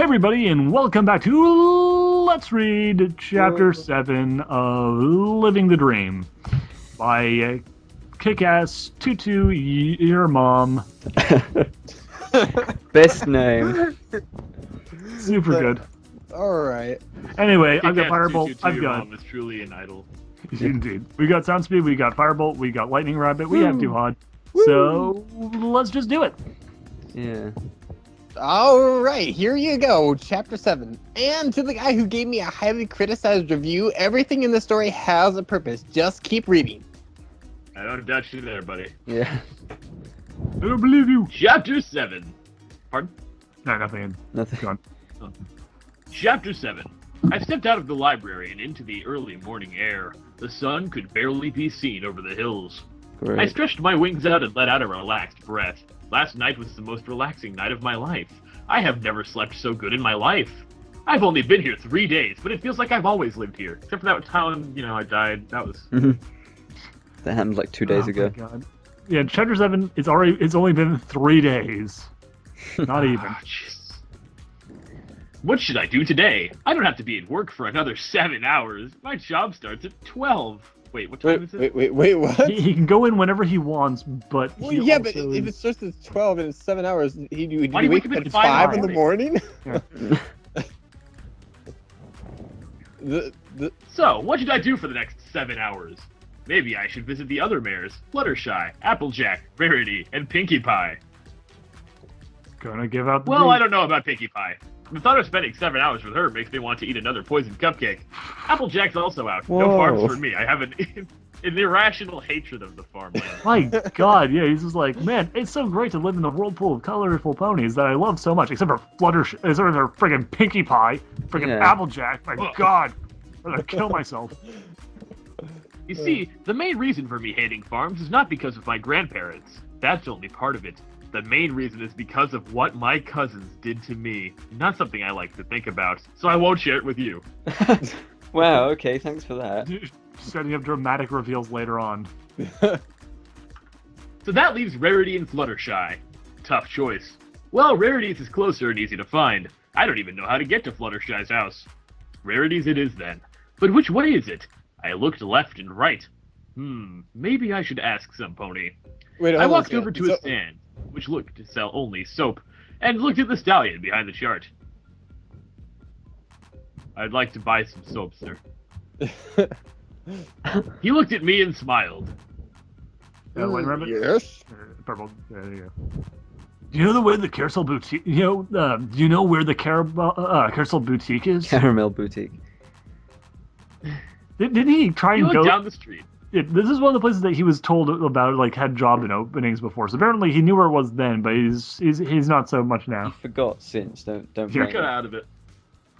everybody, and welcome back to Let's Read Chapter 7 of Living the Dream by Kick-Ass Tutu Your Mom. Best name. Super good. Alright. Anyway, I've got Firebolt, I've got... Mom is truly an idol. Indeed. We got Soundspeed, we got Firebolt, we got Lightning Rabbit, we have Duhad. So, let's just do it. Yeah. Alright, here you go, Chapter 7. And to the guy who gave me a highly criticized review, everything in the story has a purpose. Just keep reading. I don't doubt you there, buddy. Yeah. I don't believe you. Chapter 7. Pardon? No, nothing. Nothing. Go on. Oh. Chapter 7. I stepped out of the library and into the early morning air. The sun could barely be seen over the hills. Great. I stretched my wings out and let out a relaxed breath. Last night was the most relaxing night of my life. I have never slept so good in my life. I've only been here 3 days, but it feels like I've always lived here. Except for that town, I died. That was... That happened like 2 days ago. My God. Yeah, Chapter 7, it's only been 3 days. Not even. Jeez. What should I do today? I don't have to be at work for another 7 hours. My job starts at 12. Wait, what time is it? Wait, what? He can go in whenever he wants, but Well, he yeah, also but if it is... starts at 12 and it's 7 hours, Why he'd do you wake wake up up at at 5 5 in the morning? Yeah. So, what should I do for the next 7 hours? Maybe I should visit the other mares, Fluttershy, Applejack, Rarity, and Pinkie Pie. Gonna give out the Well, beat. I don't know about Pinkie Pie. The thought of spending 7 hours with her makes me want to eat another poisoned cupcake. Applejack's also out. No Whoa. farms for me. I have an irrational hatred of the farmland. My God, yeah, he's just like, man, it's so great to live in the whirlpool of colorful ponies that I love so much, except for except for friggin' Pinkie Pie, friggin' Yeah. Applejack, my God, I'm gonna kill myself. You see, the main reason for me hating farms is not because of my grandparents. That's only part of it. The main reason is because of what my cousins did to me. Not something I like to think about, so I won't share it with you. Wow, okay, thanks for that. Setting up dramatic reveals later on. So that leaves Rarity and Fluttershy. Tough choice. Well, Rarity's is closer and easy to find. I don't even know how to get to Fluttershy's house. Rarity's it is then. But which way is it? I looked left and right. Maybe I should ask some pony. Wait, I hold on walked a over second. to a stand, which looked to sell only soap, and looked at the stallion behind the chart. I'd like to buy some soap, sir. He looked at me and smiled. Lightning Rabbit? Yes? Purple, there you go. Do you know where the Carousel Boutique, do you know where the Carousel Boutique is? Caramel Boutique. Didn't he try He and looked go... down the street. Yeah, this is one of the places that he was told about, like, had job openings before. So apparently he knew where it was then, but he's not so much I now. forgot since. Don't Yeah. blame Got me. out of it.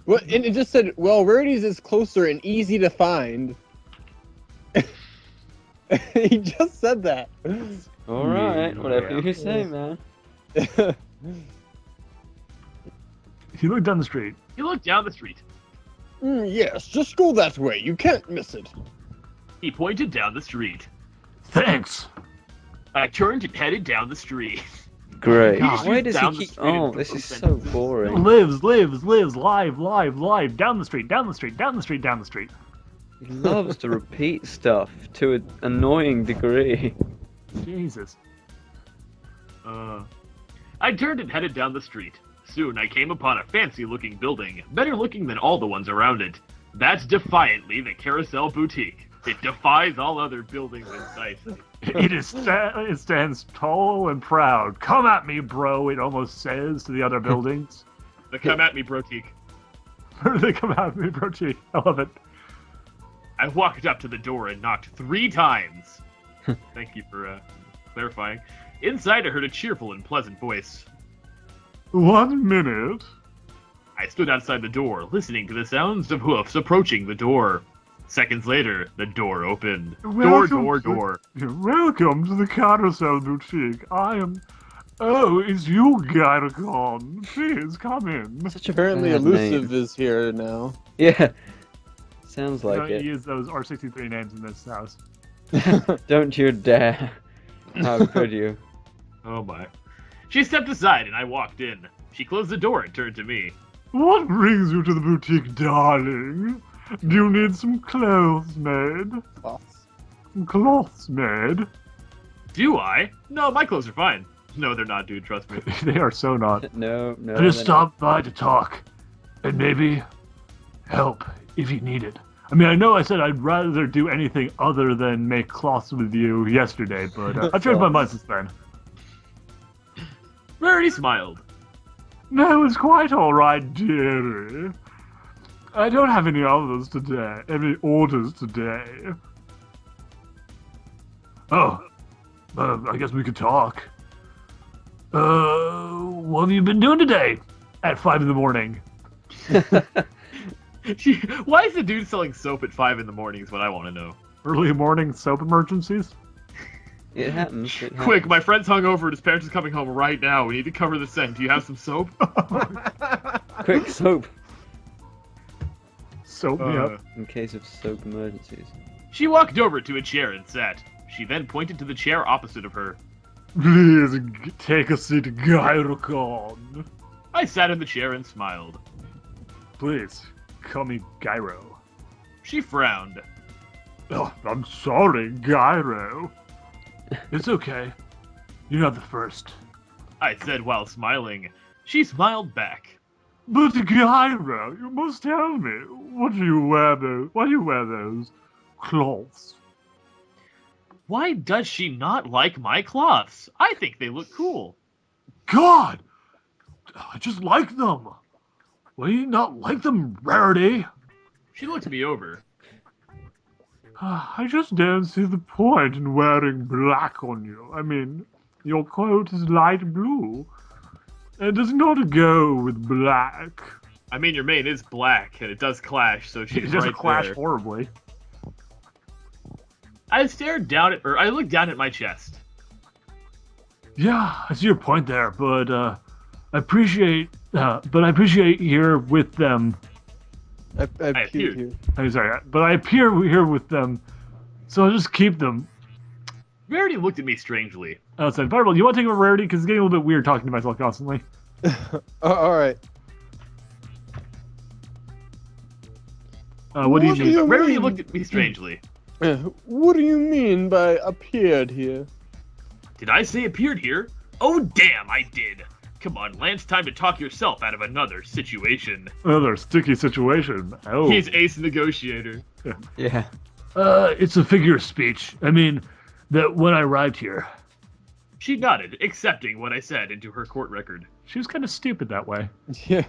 Well, and it just said, well, Rarity's is closer and easy to find. He just said that. Alright, whatever Yeah. you say, man. He looked down the street. He looked down the street. Yes, just go that way. You can't miss it. He pointed down the street. Thanks. I turned and headed down the street. Great. God. Why does Down he the keep... street in Oh, both this is so sentences. boring. Lives, live, down the street, down the street, down the street, down the street. He loves to repeat stuff to an annoying degree. Jesus. I turned and headed down the street. Soon I came upon a fancy-looking building, better looking than all the ones around it. That's defiantly the Carousel Boutique. It defies all other buildings in sight. It stands tall and proud. Come at me, bro, it almost says to the other buildings. They come at me, brotique. They come at me, bro. Gee, I love it. I walked up to the door and knocked 3 times. Thank you for clarifying. Inside I heard a cheerful and pleasant voice. 1 minute. I stood outside the door, listening to the sounds of hoofs approaching the door. Seconds later, the door opened. Door. Welcome to the Carousel Boutique. I am... Oh, it's you, Giyrocoptercon. Please, come in. Such a Apparently bad Elusive name. is here now. Yeah. Sounds like Don't it. use those R63 names in this house. Don't you dare. How could you? Oh my. She stepped aside and I walked in. She closed the door and turned to me. What brings you to the boutique, darling? Do you need some clothes made? Cloths. Some cloths made? Do I? No, my clothes are fine. No, they're not, dude. Trust me. They are so not. No. I just stopped by to talk. And maybe help if you need it. I mean, I know I said I'd rather do anything other than make cloths with you yesterday, but I've changed my mind since then. Rarity smiled. No, it's quite alright, dearie. I don't have any orders today. Oh, I guess we could talk. What have you been doing today? At 5 in the morning. Why is the dude selling soap at 5 in the morning is what I want to know. Early morning soap emergencies? It happens. Quick, my friend's hungover and his parents are coming home right now. We need to cover the scent. Do you have some soap? Quick soap. Soap me up. In case of soap emergencies. She walked over to a chair and sat. She then pointed to the chair opposite of her. Please take a seat, Giyrocoptercon. I sat in the chair and smiled. Please, call me Gyro. She frowned. Oh, I'm sorry, Gyro. It's okay. You're not the first. I said while smiling. She smiled back. But Gyro, you must tell me, why do you wear those cloths? Why does she not like my cloths? I think they look cool. God! I just like them. Why do you not like them, Rarity? She looked me over. I just don't see the point in wearing black on you. I mean, your coat is light blue. It does not go with black. I mean, your mane is black, and it does clash, so she's It doesn't right clash there. horribly. I looked down at my chest. Yeah, I see your point there, but I appreciate here with them. I appeared. appeared here. I'm sorry, but I appear here with them, so I'll just keep them. Rarity looked at me strangely. Outside, Firebolt, you want to take over Rarity? Because it's getting a little bit weird talking to myself constantly. All right. What do you mean? Rarity looked at me strangely. What do you mean by appeared here? Did I say appeared here? Oh, damn, I did. Come on, Lance, time to talk yourself out of another situation. Another sticky situation. Oh. He's ace negotiator. Yeah. It's a figure of speech. I mean, that when I arrived here, She nodded, accepting what I said into her court record. she was kind of stupid that way. Yeah.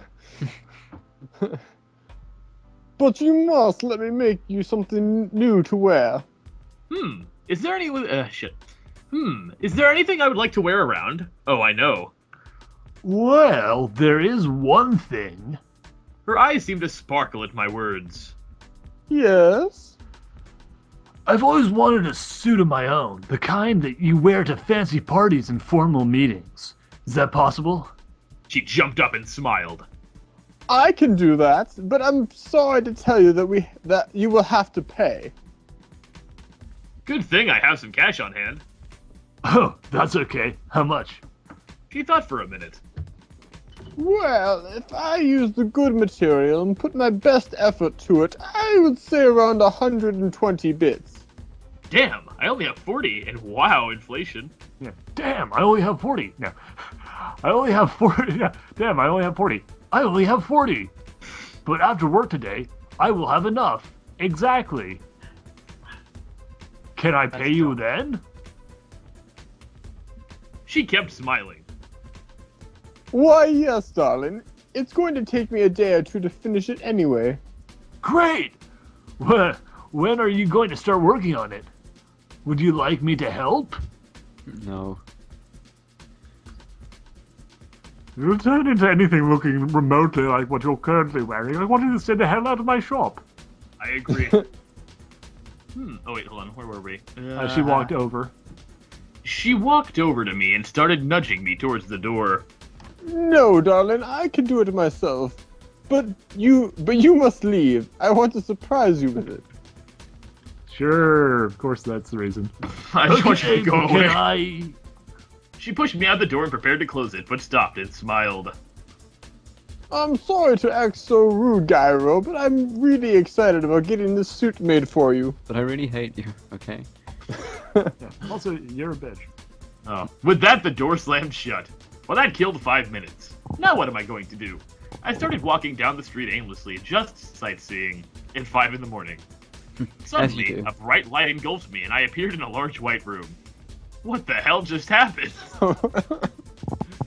But you must let me make you something new to wear. Is there any... Is there anything I would like to wear around? Oh, I know. Well, there is one thing. Her eyes seemed to sparkle at my words. Yes. I've always wanted a suit of my own, the kind that you wear to fancy parties and formal meetings. Is that possible? She jumped up and smiled. I can do that, but I'm sorry to tell you that you will have to pay. Good thing I have some cash on hand. Oh, that's okay. How much? She thought for a minute. Well, if I use the good material and put my best effort to it, I would say around 120 bits. Damn, I only have 40, and wow, inflation. Yeah. Damn, I only have 40. No. I only have 40. Yeah. Damn, I only have 40. I only have 40. But after work today, I will have enough. Exactly. Can I pay you then? She kept smiling. Why, yes, darling. It's going to take me a day or two to finish it anyway. Great! When are you going to start working on it? Would you like me to help? No. You'll turn into anything looking remotely like what you're currently wearing. I want you to stay the hell out of my shop. I agree. Oh wait, hold on. Where were we? She walked over. She walked over to me and started nudging me towards the door. No, darling, I can do it myself. But you must leave. I want to surprise you with it. Sure, of course that's the reason. I just want you to go away. Can I... She pushed me out the door and prepared to close it, but stopped and smiled. I'm sorry to act so rude, Gyro, but I'm really excited about getting this suit made for you. But I really hate you, okay? Yeah. Also, you're a bitch. Oh. With that, the door slammed shut. Well, that killed 5 minutes. Now what am I going to do? I started walking down the street aimlessly, just sightseeing, at 5 in the morning. Suddenly, do. a bright light engulfed me, and I appeared in a large white room. What the hell just happened?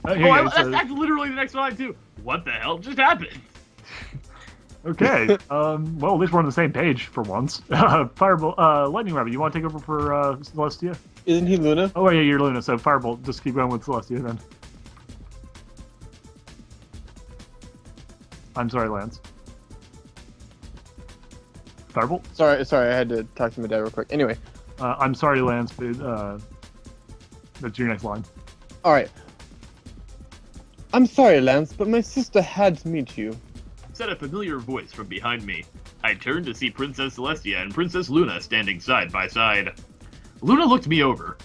That's literally the next line, too. What the hell just happened? Okay. Well, at least we're on the same page for once. Firebolt, Lightning Rabbit, you want to take over for Celestia? Isn't he Luna? Oh, yeah, you're Luna, so Firebolt, just keep going with Celestia then. I'm sorry, Lance. Firebolt? Sorry, I had to talk to my dad real quick. Anyway. I'm sorry, Lance, but that's your next line. Alright. I'm sorry, Lance, but my sister had to meet you. Said a familiar voice from behind me. I turned to see Princess Celestia and Princess Luna standing side by side. Luna looked me over.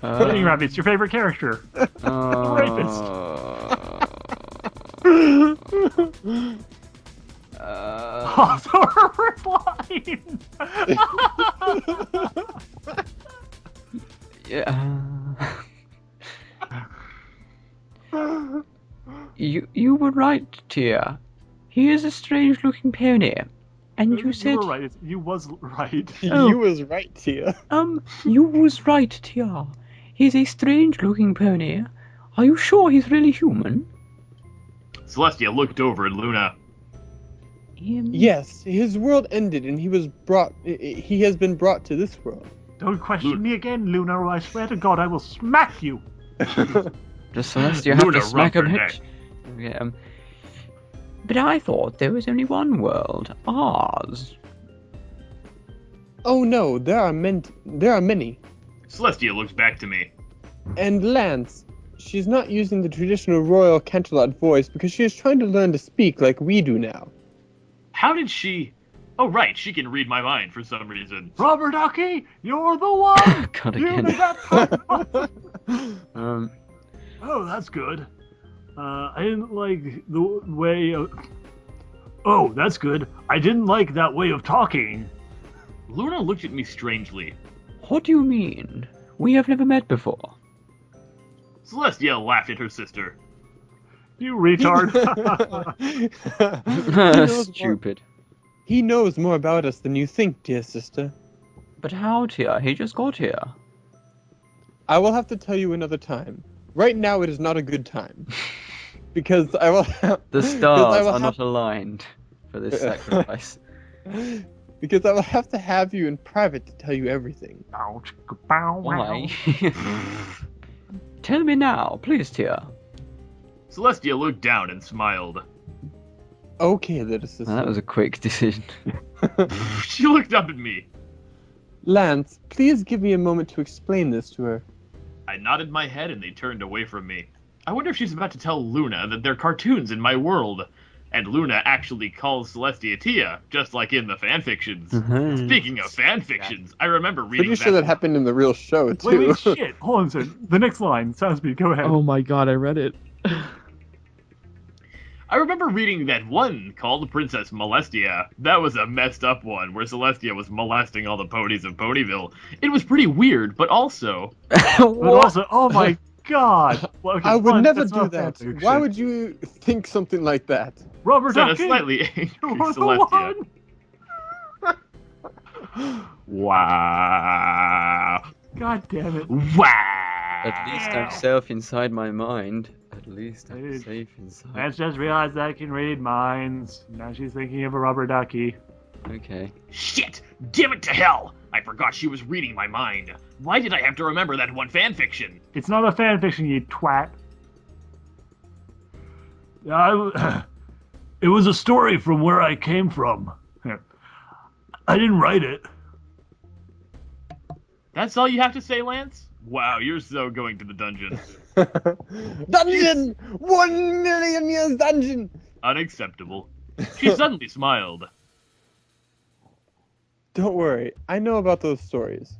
Lightning Rabbit's your favorite character. Rapist. Also, her first line. Yeah. You were right, Tia. He is a strange-looking pony. And you said... You were right. You was right. Oh. You was right, Tia. You was right, Tia. He's a strange-looking pony. Are you sure he's really human? Celestia looked over at Luna. Yes, his world ended and he has been brought to this world. Don't question me again, Luna, or I swear to God I will smack you. Does Celestia have Luna to smack a rubbed her bitch? Yeah, but I thought there was only one world, ours. Oh no, there are many. Celestia looked back to me. And Lance, she's not using the traditional royal Canterlot voice because she is trying to learn to speak like we do now. How did she... Oh, right, she can read my mind for some reason. Rubber Ducky, you're the one. God, You again. made that Oh, that's good. I didn't like the way of... Oh, that's good. I didn't like that way of talking. Luna looked at me strangely. What do you mean? We have never met before. Celestia laughed at her sister. You retard. Stupid. He knows more about us than you think, dear sister. But how, Tia? He just got here. I will have to tell you another time. Right now it is not a good time. Because I will The stars are not aligned for this sacrifice. Because I will have to have you in private to tell you everything. Why? Tell me now, please, Tia. Celestia looked down and smiled. Okay, little sister. That was a quick decision. She looked up at me. Lance, please give me a moment to explain this to her. I nodded my head and they turned away from me. I wonder if she's about to tell Luna that they're cartoons in my world. And Luna actually calls Celestia Tia, just like in the fanfictions. Speaking of fanfictions, I remember reading Pretty sure that happened in the real show, too. Wait, shit. Hold on a second. The next line. Soundspeed, go ahead. Oh my god, I read it. I remember reading that one called Princess Molestia. That was a messed up one, where Celestia was molesting all the ponies of Ponyville. It was pretty weird, but also... But also, oh my god. Well, okay, I would fine, never that's do not that. fanfiction. Why would you think something like that? Rubber said a Ducky, slightly angry you're the Celestia. one. Wow. God damn it. Wow. At least I'm safe inside my mind. At least I'm Dude. safe inside. Lance just realized I can read minds. Now she's thinking of a rubber ducky. Okay. Shit! Damn it to hell! I forgot she was reading my mind. Why did I have to remember that one fanfiction? It's not a fanfiction, you twat. It was a story from where I came from. I didn't write it. That's all you have to say, Lance? Wow, you're so going to the dungeon. Dungeon! 1 million years dungeon! Unacceptable. She suddenly smiled. Don't worry, I know about those stories.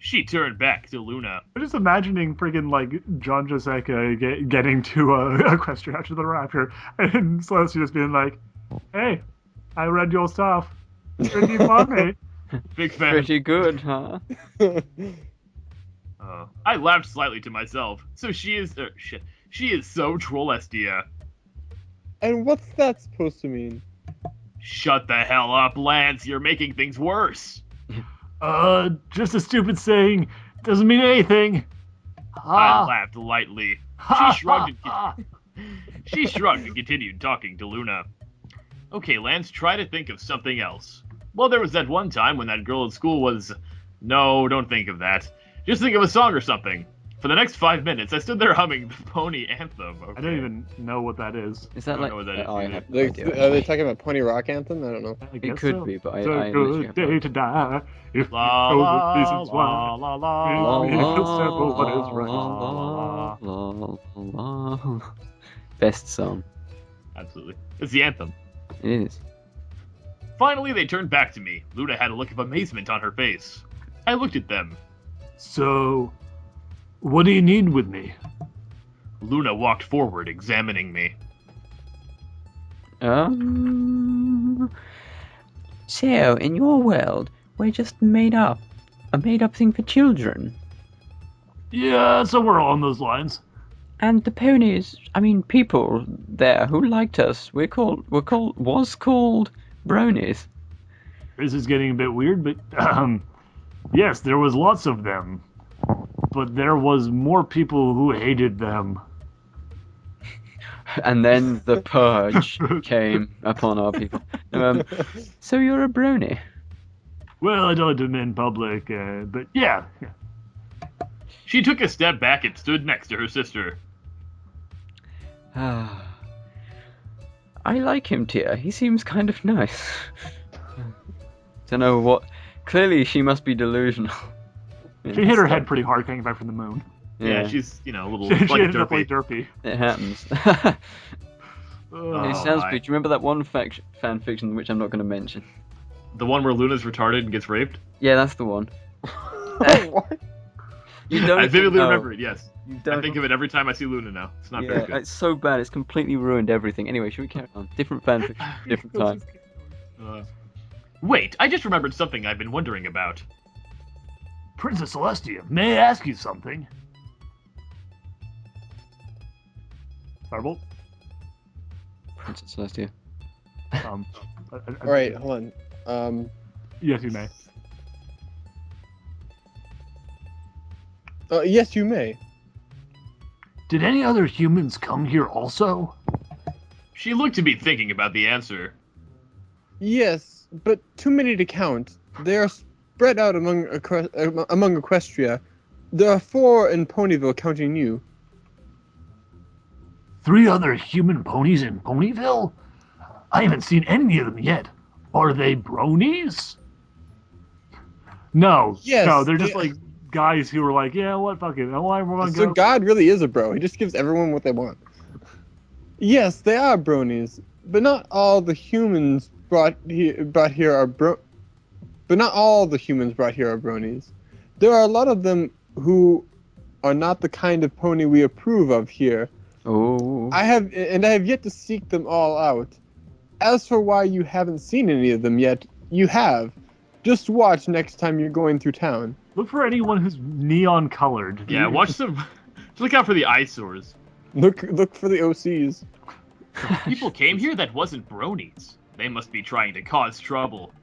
She turned back to Luna. I'm just imagining friggin' like John Joseka getting to a question after the rapture, and Celestia just being like, "Hey, I read your stuff. Pretty funny." Big fan. Pretty good, huh? I laughed slightly to myself. So she is she is so Trollestia. And what's that supposed to mean? Shut the hell up, Lance. You're making things worse. Just a stupid saying. Doesn't mean anything. I laughed lightly. She shrugged and continued talking to Luna. Okay, Lance, try to think of something else. Well, there was that one time when that girl at school was... No, don't think of that. Just think of a song or something. For the next 5 minutes, I stood there humming the Pony Anthem. Okay. I don't even know what that is. Is that I don't like? know what that is I either. have no idea. Are they talking about Pony Rock Anthem? I don't know. I guess It could so. be, but It's a I literally good have no day to die. If La, you know la, the reasons la, why. la, It's la, simple what is right. La. Best song. Absolutely. It's the anthem. It is. Finally, they turned back to me. Luna had a look of amazement on her face. I looked at them. So, what do you need with me? Luna walked forward, examining me. So, in your world, we're just made up. A made up thing for children. Yeah, somewhere along those lines. And the ponies, I mean, people there who liked us, was called bronies. This is getting a bit weird, but yes, there was lots of them. But there was more people who hated them. And then the purge came upon our people. So you're a brony? Well, I don't do them in public, but yeah. She took a step back and stood next to her sister. I like him, Tia. He seems kind of nice. Don't know what. Clearly, she must be delusional. She hit her head pretty hard coming back from the moon. Yeah, she's, a little She like ended up derpy. like derpy. It happens. Oh, Hey, Soundspeed, my. do you remember that one fan fiction which I'm not going to mention? The one where Luna's retarded and gets raped? Yeah, that's the one. What? You don't. I vividly know. remember it, yes. You I don't. think of it every time I see Luna now. It's not very Yeah, good. it's so bad. It's completely ruined everything. Anyway, should we carry on? Different fan fiction, different time. Wait, I just remembered something I've been wondering about. Princess Celestia, may I ask you something? Firebolt? Princess Celestia. Alright, hold on. Yes, you may. Yes, you may. Did any other humans come here also? She looked to be thinking about the answer. Yes, but too many to count. They are spread out among Equestria. There are 4 in Ponyville, counting you. 3 other human ponies in Ponyville? I haven't seen any of them yet. Are they bronies? No. Yes, No, they're just they- like guys who are like, yeah, what, fuck it. Oh, everyone So go. God really is a bro. He just gives everyone what they want. Yes, they are bronies, but not all the humans brought here are bro. But not all the humans brought here are bronies. There are a lot of them who are not the kind of pony we approve of here. Oh. I have yet to seek them all out. As for why you haven't seen any of them yet, you have. Just watch next time you're going through town. Look for anyone who's neon colored. Yeah, watch some... Look out for the eyesores. Look for the OCs. People came here that wasn't bronies. They must be trying to cause trouble.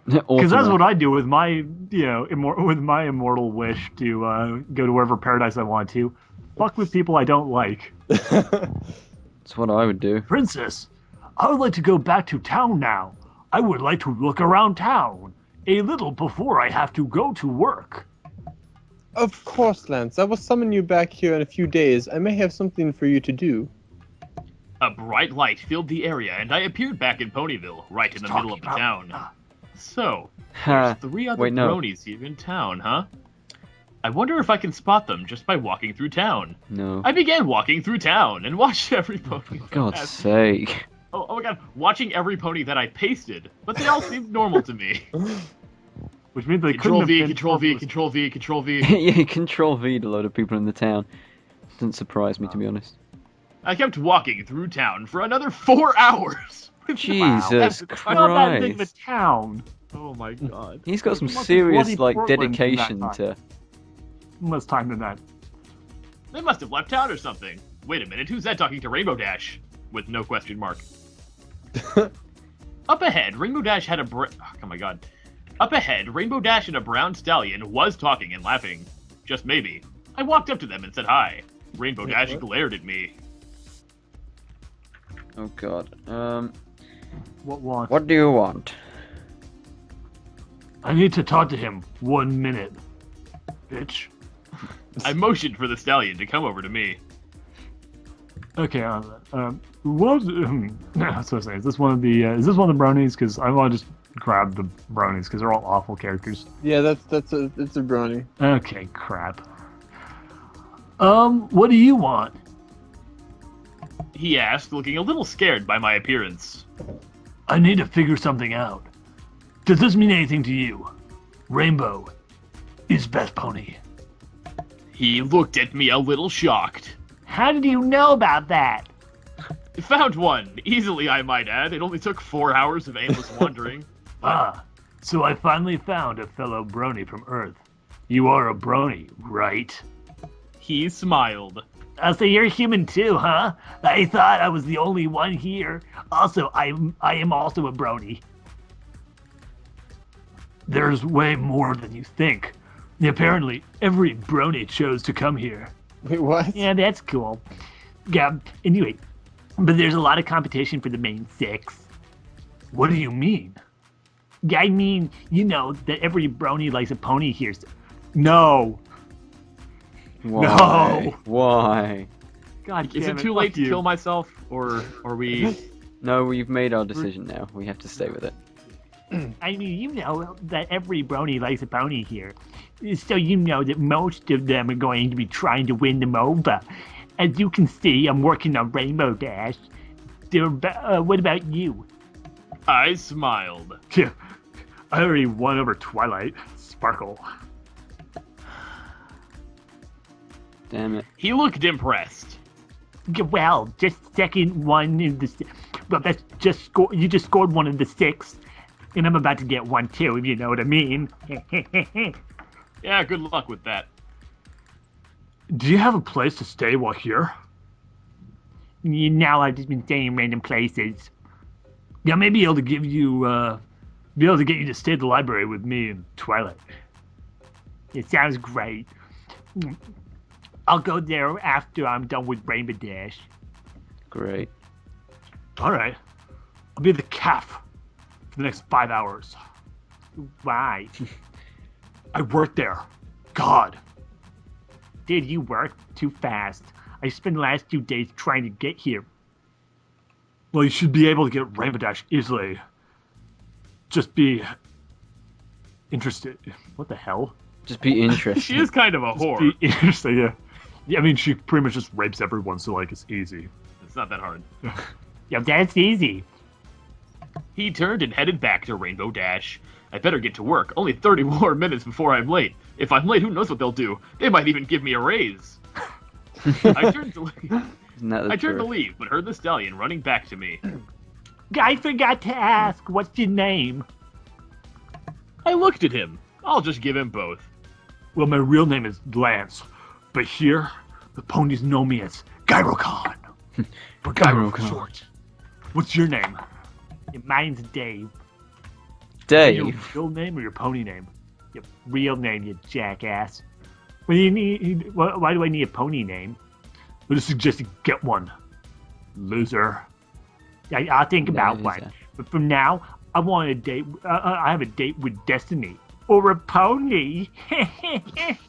Because that's what I do with my, with my immortal wish to go to wherever paradise I want to. Fuck with people I don't like. That's what I would do. Princess, I would like to go back to town now. I would like to look around town a little before I have to go to work. Of course, Lance. I will summon you back here in a few days. I may have something for you to do. A bright light filled the area, and I appeared back in Ponyville, right in the middle of the town. So, there's 3 other Wait, no. bronies here in town, huh? I wonder if I can spot them just by walking through town. No. I began walking through town and watched every pony. For God's sake. Oh my god, watching every pony that I pasted, but they all seemed normal to me. which means they Control couldn't V, have been Control V, harmless. Control V, Control V. Yeah, Control V'd a load of people in the town. Doesn't surprise me, to be honest. I kept walking through town for another 4 hours. Jesus It's not that big of a Christ. town. Oh my god. He's got some He must be serious, bloody like, Portland in that dedication time. to... Less time than that. They must have left town or something. Wait a minute, who's that talking to Rainbow Dash? With no question mark. Up ahead, Rainbow Dash had a oh my god. Up ahead, Rainbow Dash and a brown stallion was talking and laughing. Just maybe. I walked up to them and said hi. Rainbow Dash what? glared at me. Oh god. What What do you want? I need to talk to him. 1 minute. Bitch. I motioned for the stallion to come over to me. Okay, what? So say, is this one of the bronies? Because I want to just grab the bronies because they're all awful characters. Yeah, it's a brony. Okay, crap. What do you want? He asked, looking a little scared by my appearance. I need to figure something out. Does this mean anything to you? Rainbow is best pony. He looked at me a little shocked. How did you know about that? Found one, easily I might add. It only took 4 hours of aimless wandering. Ah, so I finally found a fellow brony from Earth. You are a brony, right? He smiled. So you're human too, huh? I thought I was the only one here. Also, I am also a brony. There's way more than you think. Apparently, every brony chose to come here. Wait, what? Yeah, that's cool. Yeah, anyway, but there's a lot of competition for the main 6. What do you mean? I mean, you know, that every brony likes a pony here. No. Why? No. Why? God Is damn it too late to you. kill myself, or are we... No, we've made our decision now. We have to stay with it. I mean, you know that every brony likes a pony here. So you know that most of them are going to be trying to win them over. As you can see, I'm working on Rainbow Dash. What about you? I smiled. Yeah, I already won over Twilight Sparkle. Damn it. He looked impressed. Yeah, well, just second one in the. Well, that's just you just scored one in the 6, and I'm about to get one too, if you know what I mean. Yeah, good luck with that. Do you have a place to stay while here? Now I've just been staying in random places. Yeah, I may be able to give you, be able to get you to stay at the library with me and Twilight. It sounds great. I'll go there after I'm done with Rainbow Dash. Great. All right. I'll be at the caf for the next 5 hours. Why? I work there. God. Dude, you work too fast. I spent the last 2 days trying to get here. Well, you should be able to get Rainbow Dash easily. Just be interested. What the hell? Just be interested. She is kind of a whore. Be interested, yeah. Yeah, I mean, she pretty much just rapes everyone, so, like, it's easy. It's not that hard. Yeah, that's easy. He turned and headed back to Rainbow Dash. I better get to work. Only 30 more minutes before I'm late. If I'm late, who knows what they'll do? They might even give me a raise. I turned to leave. Isn't that the I turned to truth? leave, but heard the stallion running back to me. I forgot to ask, what's your name? I looked at him. I'll just give him both. Well, my real name is Lance, but here, the ponies know me as Giyrocoptercon. Or Gyro for Giyrocoptercon. short. What's your name? Mine's Dave. Dave. Your real name or your pony name? Your real name, you jackass. What do you need? Why do I need a pony name? I just suggest you get one. Loser. I'll think about Loser. one. But for now, I want a date. I have a date with Destiny. Or a pony.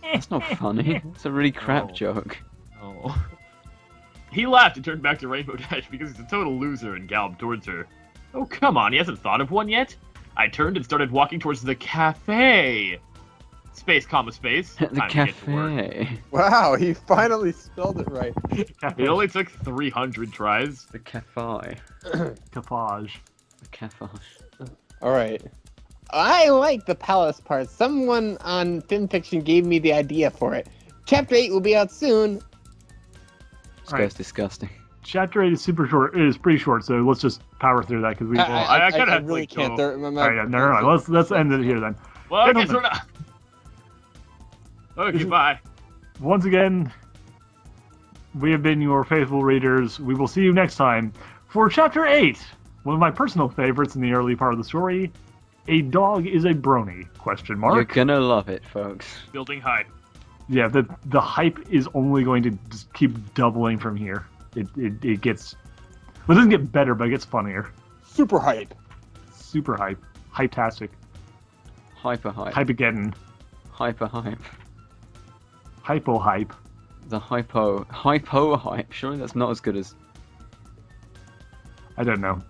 That's not funny. It's a really crap Oh. joke. Oh. He laughed and turned back to Rainbow Dash because he's a total loser and galloped towards her. Oh, come on, he hasn't thought of one yet? I turned and started walking towards the cafe. Space, comma, space. The Time to get to work. cafe. Wow, he finally spelled it right. It only took 300 tries. The cafe. Cafage. The cafe. All right. I like the palace part. Someone on FinFiction gave me the idea for it. Chapter 8 will be out soon. This Alright. guy's disgusting. Chapter 8 is super short. It is pretty short, so let's just power through that because we. I kinda I have to, really like, can't. go. My- Alright, yeah, never mind. Let's end it here then. Well, okay, Gentlemen. Okay, bye. Once again, we have been your faithful readers. We will see you next time for Chapter 8, one of my personal favorites in the early part of the story. A dog is a brony? Question mark. You're gonna love it, folks. Building hype. Yeah, the hype is only going to just keep doubling from here. It gets, well, it doesn't get better, but it gets funnier. Super hype. Super hype, hype-tastic, Hyper hype. hype-ageddon, Hyper hype. hypo-hype. The hypo hype. Surely that's not as good as. I don't know.